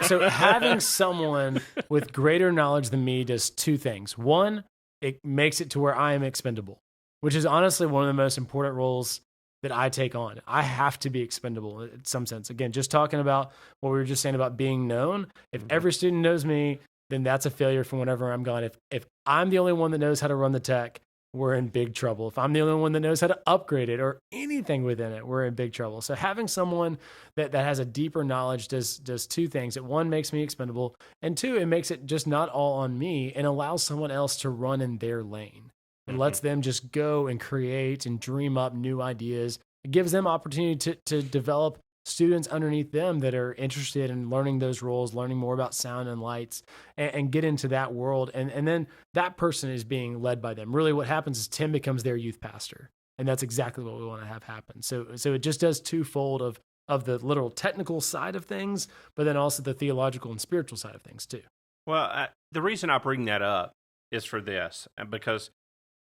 Speaker 3: So having someone with greater knowledge than me does 2 things. One, it makes it to where I am expendable, which is honestly one of the most important roles that I take on. I have to be expendable in some sense. Again, just talking about what we were just saying about being known. If every student knows me, then that's a failure from whenever I'm gone. If I'm the only one that knows how to run the tech, we're in big trouble. If I'm the only one that knows how to upgrade it or anything within it, we're in big trouble. So having someone that has a deeper knowledge does 2 things. It, 1, makes me expendable, and 2, it makes it just not all on me and allows someone else to run in their lane and lets them just go and create and dream up new ideas. It gives them opportunity to develop students underneath them that are interested in learning those roles, learning more about sound and lights, and get into that world. And then that person is being led by them. Really what happens is Tim becomes their youth pastor. And that's exactly what we want to have happen. So it just does twofold of the literal technical side of things, but then also the theological and spiritual side of things too.
Speaker 1: Well, the reason I bring that up is for this, because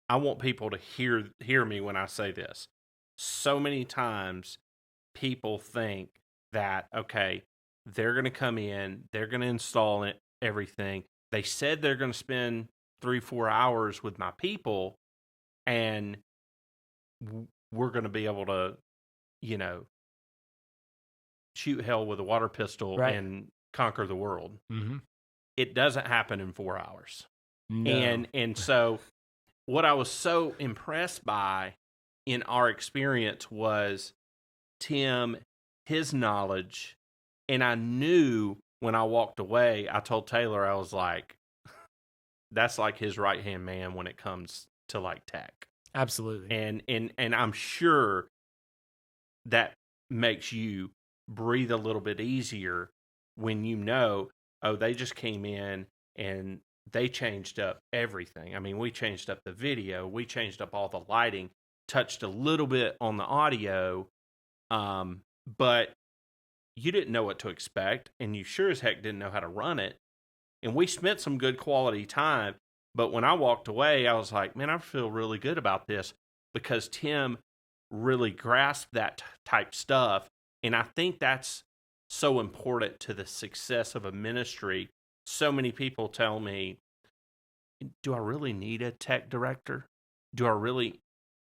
Speaker 1: I want people to hear me when I say this. So many times people think that, okay, they're going to come in, they're going to install everything. They said they're going to spend 3-4 hours with my people, and we're going to be able to, shoot hell with a water pistol and conquer the world.
Speaker 3: Mm-hmm.
Speaker 1: It doesn't happen in 4 hours.
Speaker 3: No.
Speaker 1: And so what I was so impressed by in our experience was Tim, his knowledge, and I knew when I walked away, I told Taylor, I was like, that's like his right-hand man when it comes to like tech.
Speaker 3: Absolutely.
Speaker 1: And I'm sure that makes you breathe a little bit easier when they just came in and they changed up everything. I mean, we changed up the video, we changed up all the lighting, touched a little bit on the audio, but you didn't know what to expect, and you sure as heck didn't know how to run it. And we spent some good quality time, but when I walked away, I was like, man, I feel really good about this because Tim really grasped that type stuff. And I think that's so important to the success of a ministry. So many people tell me, do I really need a tech director? Do I really?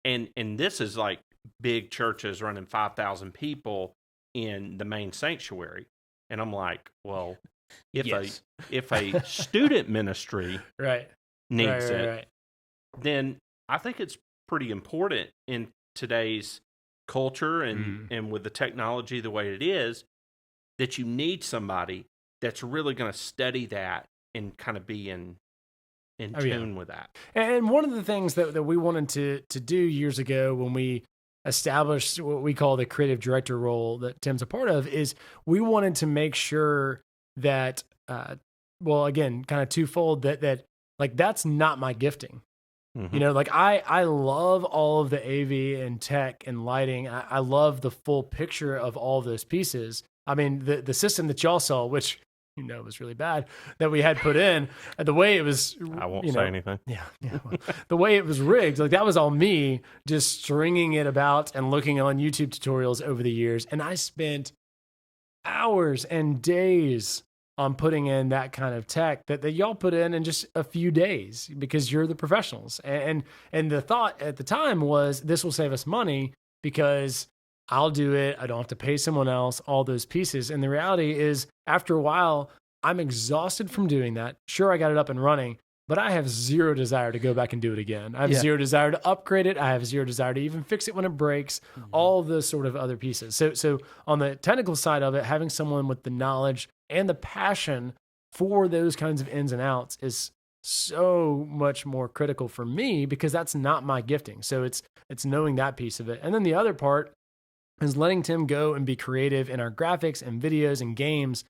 Speaker 1: And this is like big churches running 5,000 people in the main sanctuary. And I'm like, well, if a student ministry needs it, then I think it's pretty important in today's culture and with the technology the way it is, that you need somebody that's really going to study that and kind of be in tune with that.
Speaker 3: And one of the things that we wanted to do years ago when we established what we call the creative director role that Tim's a part of is we wanted to make sure that, again, kind of twofold, that like, that's not my gifting. Mm-hmm. Like I love all of the AV and tech and lighting. I love the full picture of all of those pieces. I mean, the system that y'all saw, which was really bad, that we had put in, the way it was.
Speaker 1: I won't say anything.
Speaker 3: Yeah. Well, the way it was rigged, like that was all me just stringing it about and looking on YouTube tutorials over the years. And I spent hours and days on putting in that kind of tech that y'all put in just a few days because you're the professionals. And the thought at the time was, this will save us money because I'll do it. I don't have to pay someone else, all those pieces. And the reality is, after a while, I'm exhausted from doing that. Sure, I got it up and running, but I have zero desire to go back and do it again. I have zero desire to upgrade it. I have zero desire to even fix it when it breaks, all the sort of other pieces. So on the technical side of it, having someone with the knowledge and the passion for those kinds of ins and outs is so much more critical for me because that's not my gifting. So it's knowing that piece of it. And then the other part is letting Tim go and be creative in our graphics and videos and games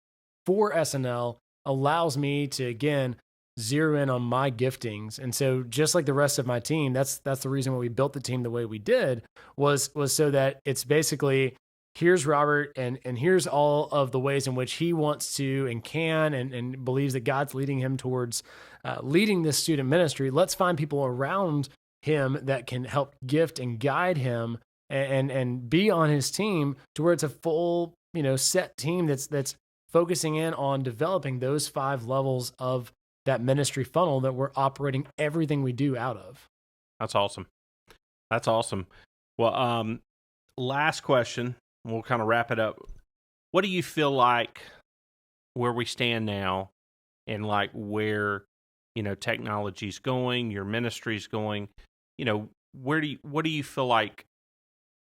Speaker 3: for SNL allows me to, again, zero in on my giftings. And so just like the rest of my team, that's the reason why we built the team the way we did was so that it's basically, here's Robert and here's all of the ways in which he wants to and can and believes that God's leading him towards leading this student ministry. Let's find people around him that can help gift and guide him and be on his team to where it's a full, set team that's focusing in on developing those 5 levels of that ministry funnel that we're operating everything we do out of.
Speaker 1: That's awesome. Well, last question. We'll kind of wrap it up. What do you feel like where we stand now and like where, technology's going, your ministry's going, what do you feel like,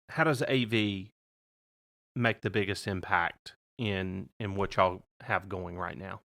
Speaker 1: how does AV make the biggest impact in what y'all have going right now?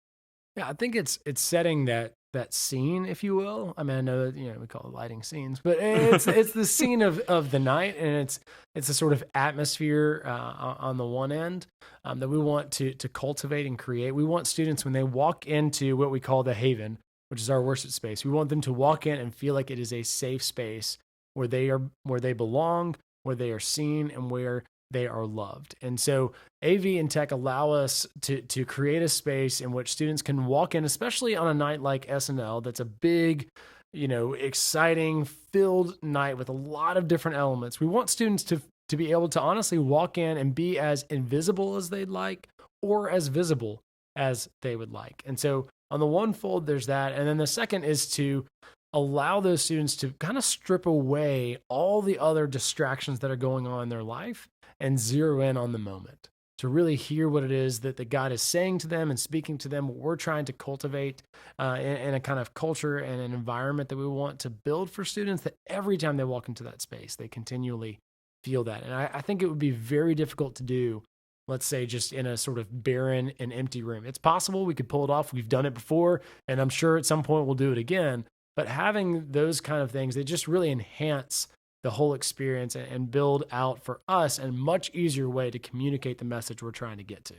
Speaker 3: Yeah, I think it's setting that that scene, if you will. I mean, I know that, we call it lighting scenes, but it's the scene of the night, and it's a sort of atmosphere on the one end that we want to cultivate and create. We want students, when they walk into what we call the Haven, which is our worship space, we want them to walk in and feel like it is a safe space where they belong, where they are seen, and where they are loved. And so AV and tech allow us to create a space in which students can walk in, especially on a night like SNL. That's a big, exciting, filled night with a lot of different elements. We want students to be able to honestly walk in and be as invisible as they'd like, or as visible as they would like. And so on the one fold, there's that. And then the second is to allow those students to kind of strip away all the other distractions that are going on in their life and zero in on the moment, to really hear what it is that God is saying to them and speaking to them, what we're trying to cultivate in a kind of culture and an environment that we want to build for students, that every time they walk into that space, they continually feel that. And I think it would be very difficult to do, let's say, just in a sort of barren and empty room. It's possible we could pull it off. We've done it before, and I'm sure at some point we'll do it again. But having those kind of things, they just really enhance the whole experience and build out for us a much easier way to communicate the message we're trying to get to.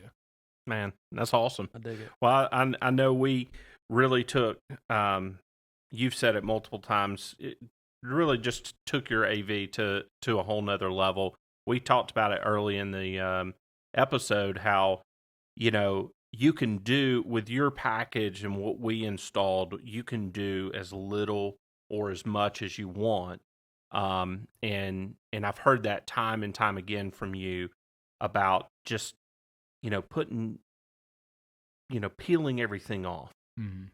Speaker 1: Man, that's awesome.
Speaker 2: I dig it.
Speaker 1: Well, I know we really took, you've said it multiple times, it really just took your AV to a whole nother level. We talked about it early in the episode, how, you can do with your package and what we installed, you can do as little or as much as you want. And I've heard that time and time again from you about just, putting, peeling everything off,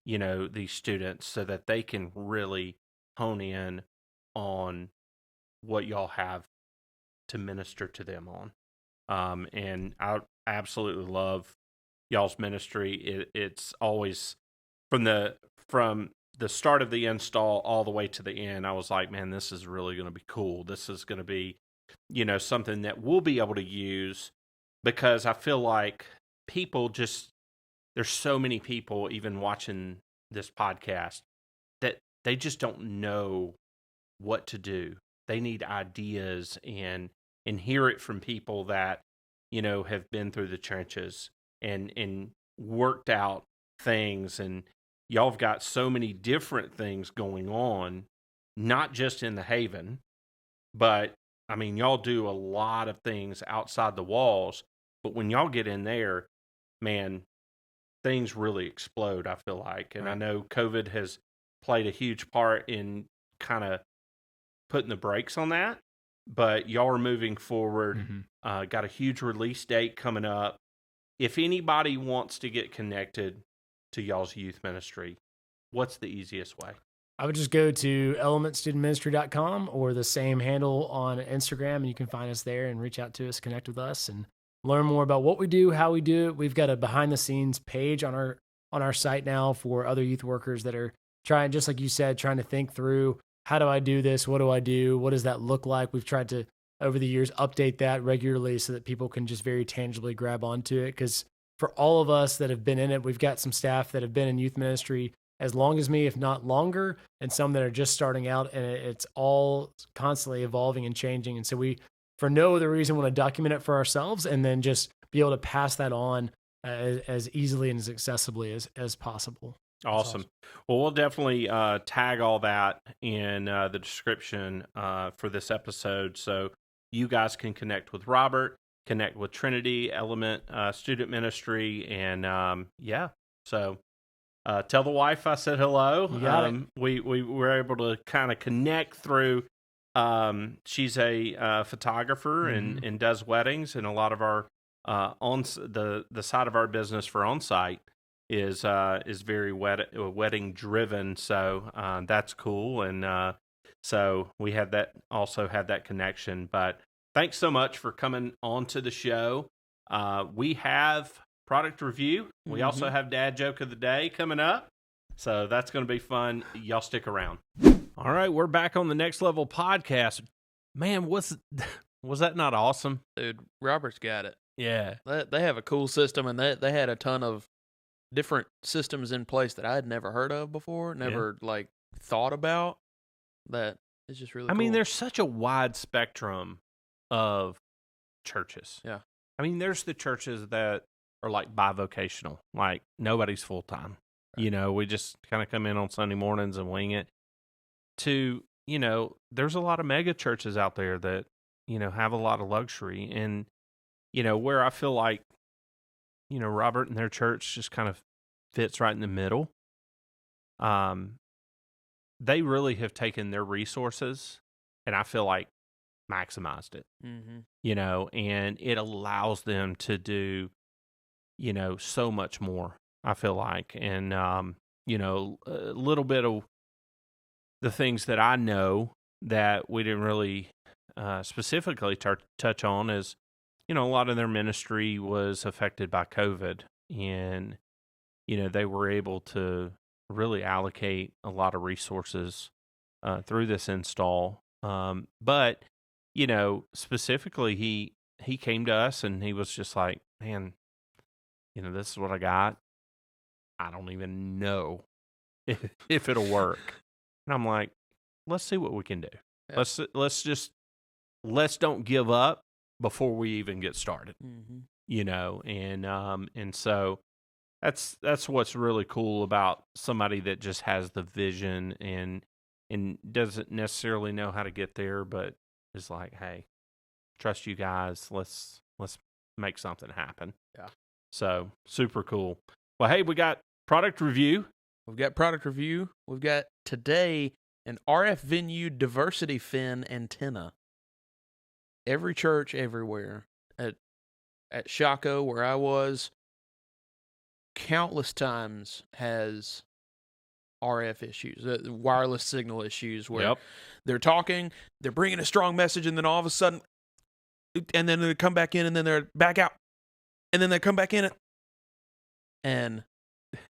Speaker 1: these students, so that they can really hone in on what y'all have to minister to them on. And I absolutely love y'all's ministry. It's always from the start of the install all the way to the end. I was like, man, this is really going to be cool. This is going to be, something that we'll be able to use, because I feel like there's so many people even watching this podcast that they just don't know what to do. They need ideas and hear it from people that, have been through the trenches and worked out things. And y'all have got so many different things going on, not just in the Haven, but I mean, y'all do a lot of things outside the walls. But when y'all get in there, man, things really explode, I feel like. And I know COVID has played a huge part in kind of putting the brakes on that. But y'all are moving forward. Got a huge release date coming up. If anybody wants to get connected to y'all's youth ministry, what's the easiest way?
Speaker 3: I would just go to elementstudentministry.com or the same handle on Instagram, and you can find us there and reach out to us, connect with us, and learn more about what we do, how we do it. We've got a behind the scenes page on our site now for other youth workers that are trying, just like you said, trying to think through, how do I do this? What do I do? What does that look like? We've tried to, over the years, update that regularly so that people can just very tangibly grab onto it. Because for all of us that have been in it, we've got some staff that have been in youth ministry as long as me, if not longer, and some that are just starting out, and it's all constantly evolving and changing. And so we, for no other reason, want to document it for ourselves and then just be able to pass that on as easily and as accessibly as possible.
Speaker 1: Awesome. Well, we'll definitely tag all that in the description for this episode, so you guys can connect with Robert, connect with Trinity, Element Student Ministry, and so tell the wife I said hello.
Speaker 3: You got it.
Speaker 1: We were able to kind of connect through. She's a photographer and does weddings, and a lot of our the side of our business for on-site is very wedding driven, so that's cool. And so we had that connection. But thanks so much for coming on to the show. We have product review. We also have Dad Joke of the Day coming up, so that's going to be fun. Y'all stick around. All right, we're back on the Next Level Podcast. Man, was that not awesome?
Speaker 2: Dude, Robert's got it.
Speaker 1: Yeah.
Speaker 2: They have a cool system, and they had a ton of different systems in place that I had never heard of before, never like thought about. That is just really cool.
Speaker 1: I mean, there's such a wide spectrum of churches.
Speaker 2: Yeah.
Speaker 1: I mean, there's the churches that are like bivocational, like nobody's full time. Right. You know, we just kind of come in on Sunday mornings and wing it. To, you know, there's a lot of mega churches out there that, you know, have a lot of luxury. And, you know, where I feel like, you know, Robert and their church just kind of fits right in the middle. They really have taken their resources and I feel like maximized it, you know, and it allows them to do, you know, so much more, I feel like. And, you know, a little bit of the things that I know that we didn't really specifically touch on is, you know, a lot of their ministry was affected by COVID and, you know, they were able to really allocate a lot of resources through this install. But, you know, specifically, he came to us and he was just like, man, you know, this is what I got. I don't even know if it'll work. And I'm like, let's see what we can do. Yeah. Let's don't give up before we even get started. You know, and so that's what's really cool about somebody that just has the vision and doesn't necessarily know how to get there, but is like, hey, trust you guys. Let's make something happen.
Speaker 2: Yeah.
Speaker 1: So super cool. Well, hey, we got product review.
Speaker 2: We've got product review. We've got today an RF venue diversity fin antenna. Every church everywhere at Shaco, where I was, countless times has RF issues, wireless signal issues, where they're talking, they're bringing a strong message, and then all of a sudden, and then they come back in, and then they're back out, and then they come back in, and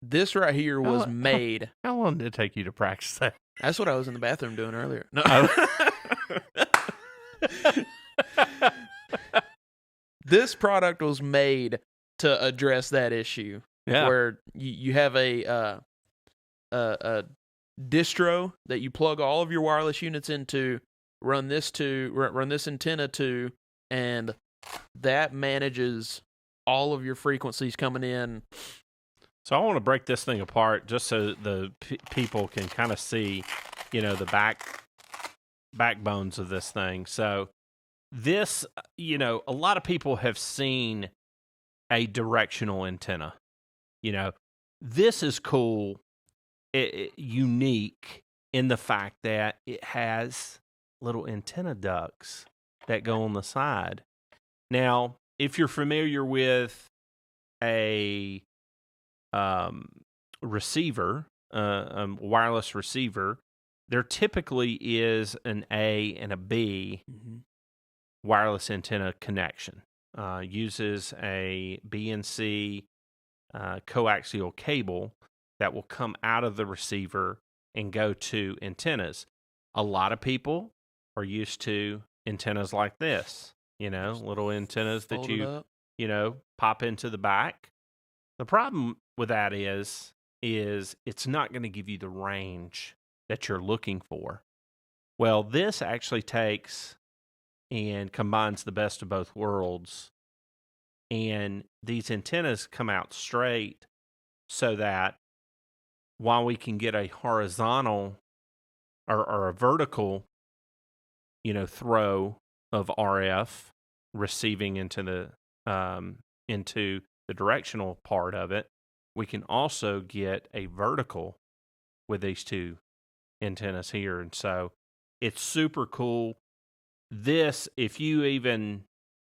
Speaker 2: this right here was made.
Speaker 1: How long did it take you to practice that?
Speaker 2: That's what I was in the bathroom doing earlier. No. This product was made to address that issue. Yeah. Where you have a distro that you plug all of your wireless units into, run this antenna to, and that manages all of your frequencies coming in.
Speaker 1: So I want to break this thing apart just so the people can kind of see, you know, the backbones of this thing. So this, you know, a lot of people have seen a directional antenna. You know, this is cool, unique in the fact that it has little antenna ducts that go on the side. Now, if you're familiar with a receiver, wireless receiver, there typically is an A and a B wireless antenna connection. Uses a B and C coaxial cable that will come out of the receiver and go to antennas. A lot of people are used to antennas like this, you know, little antennas that you know, pop into the back. The problem with that is it's not going to give you the range that you're looking for. Well, this actually takes and combines the best of both worlds. And these antennas come out straight so that while we can get a horizontal or a vertical, you know, throw of RF receiving into the directional part of it, we can also get a vertical with these two antennas here. And so it's super cool. This, if you even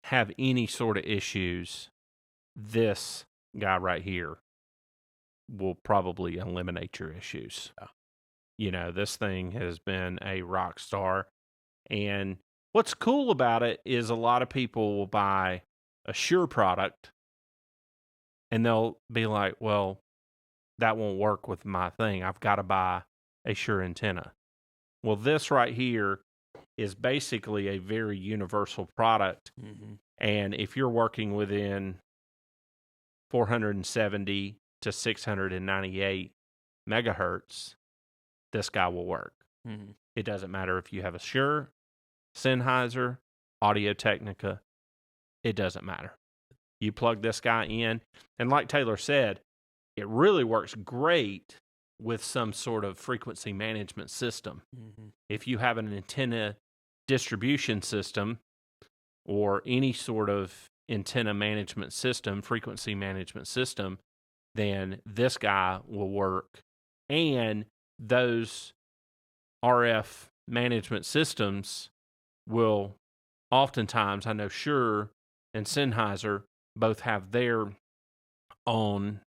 Speaker 1: have any sort of issues, this guy right here will probably eliminate your issues. Yeah. You know, this thing has been a rock star. And what's cool about it is a lot of people will buy a Shure product and they'll be like, well, that won't work with my thing. I've got to buy a Shure antenna. Well, this right here is basically a very universal product. And if you're working within 470 to 698 megahertz, this guy will work.
Speaker 2: Mm-hmm.
Speaker 1: It doesn't matter if you have a Shure, Sennheiser, Audio-Technica. It doesn't matter. You plug this guy in, and like Taylor said, it really works great with some sort of frequency management system.
Speaker 2: Mm-hmm.
Speaker 1: If you have an antenna distribution system or any sort of antenna management system, frequency management system, then this guy will work. And those RF management systems will oftentimes, I know Shure and Sennheiser both have their own,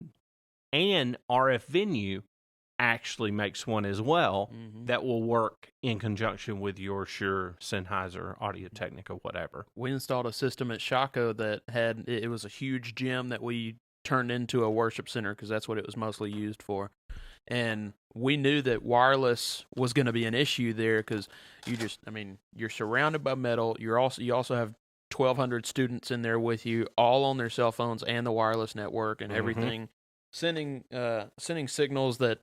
Speaker 1: and RF Venue actually makes one as well that will work in conjunction with your Shure, Sennheiser, Audio-Technica, whatever.
Speaker 2: We installed a system at Shaco that had, it was a huge gym that we turned into a worship center because that's what it was mostly used for. And we knew that wireless was going to be an issue there because you're surrounded by metal. You also have 1,200 students in there with you, all on their cell phones and the wireless network and everything, sending signals that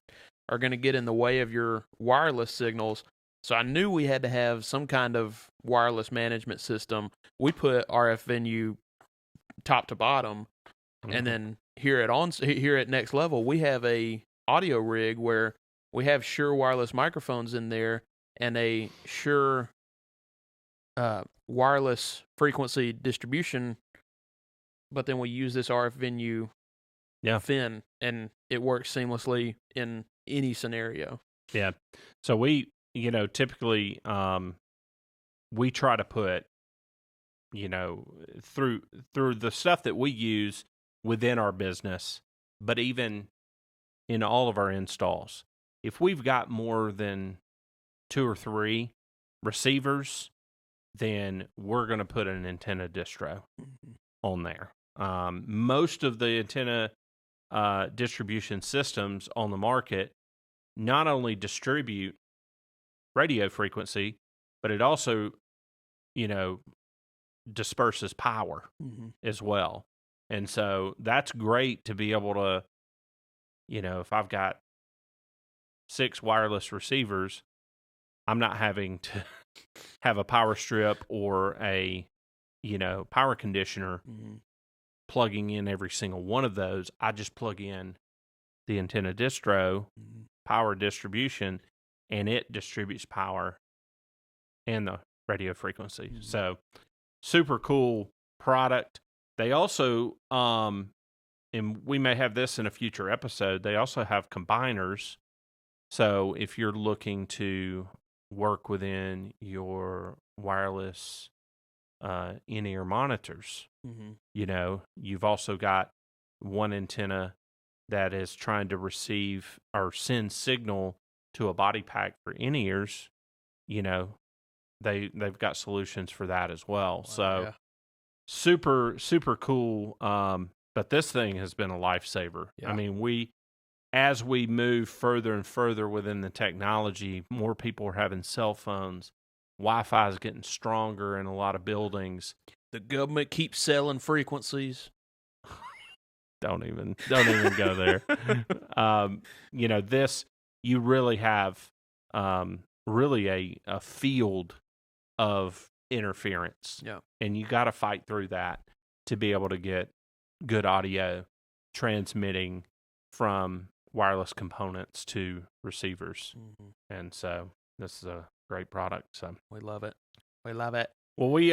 Speaker 2: are going to get in the way of your wireless signals. So I knew we had to have some kind of wireless management system. We put RF Venue top to bottom, and then here at Next Level, we have a audio rig where we have Shure wireless microphones in there and a Shure wireless frequency distribution, but then we use this RF Venue fin, and it works seamlessly in any scenario.
Speaker 1: Yeah. So we, typically we try to put, through the stuff that we use within our business, but even in all of our installs, if we've got more than 2 or 3 receivers, then we're going to put an antenna distro on there. Most of the antenna distribution systems on the market not only distribute radio frequency, but it also, disperses power as well. And so that's great to be able to, if I've got 6 wireless receivers, I'm not having to have a power strip or a, power conditioner plugging in every single one of those. I just plug in the antenna distro, power distribution, and it distributes power and the radio frequency. So super cool product. They also, and we may have this in a future episode, they also have combiners. So if you're looking to work within your wireless in-ear monitors, you've also got one antenna that is trying to receive or send signal to a body pack for in-ears. They've got solutions for that as well. Wow, so super, super cool. But this thing has been a lifesaver. Yeah. I mean, as we move further and further within the technology, more people are having cell phones. Wi-Fi is getting stronger in a lot of buildings.
Speaker 2: The government keeps selling frequencies.
Speaker 1: Don't even go there. You really have really a field of interference.
Speaker 2: Yeah.
Speaker 1: And you got to fight through that to be able to get good audio transmitting from wireless components to receivers. And so this is a great product. So
Speaker 2: we love it. We love it.
Speaker 1: Well, we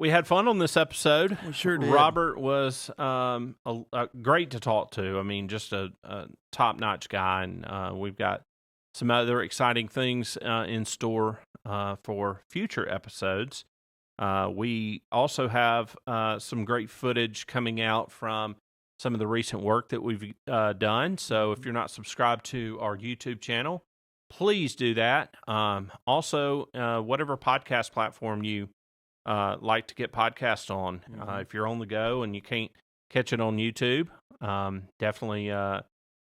Speaker 1: had fun on this episode.
Speaker 2: We sure did.
Speaker 1: Robert was great to talk to. I mean, just a top-notch guy, and we've got some other exciting things in store for future episodes. We also have some great footage coming out from some of the recent work that we've done. So if you're not subscribed to our YouTube channel, please do that. Also, whatever podcast platform you like to get podcasts on. If you're on the go and you can't catch it on YouTube, definitely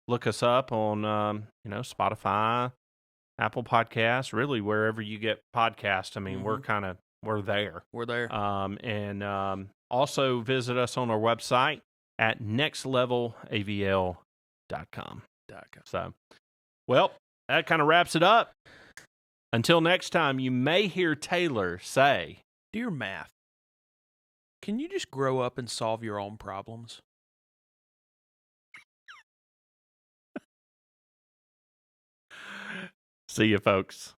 Speaker 1: look us up on Spotify, Apple Podcasts, really wherever you get podcasts. I mean, we're there.
Speaker 2: We're there.
Speaker 1: And also visit us on our website at nextlevelavl.com. So, well, that kind of wraps it up. Until next time, you may hear Taylor say,
Speaker 2: "Dear math, can you just grow up and solve your own problems?"
Speaker 1: See you, folks.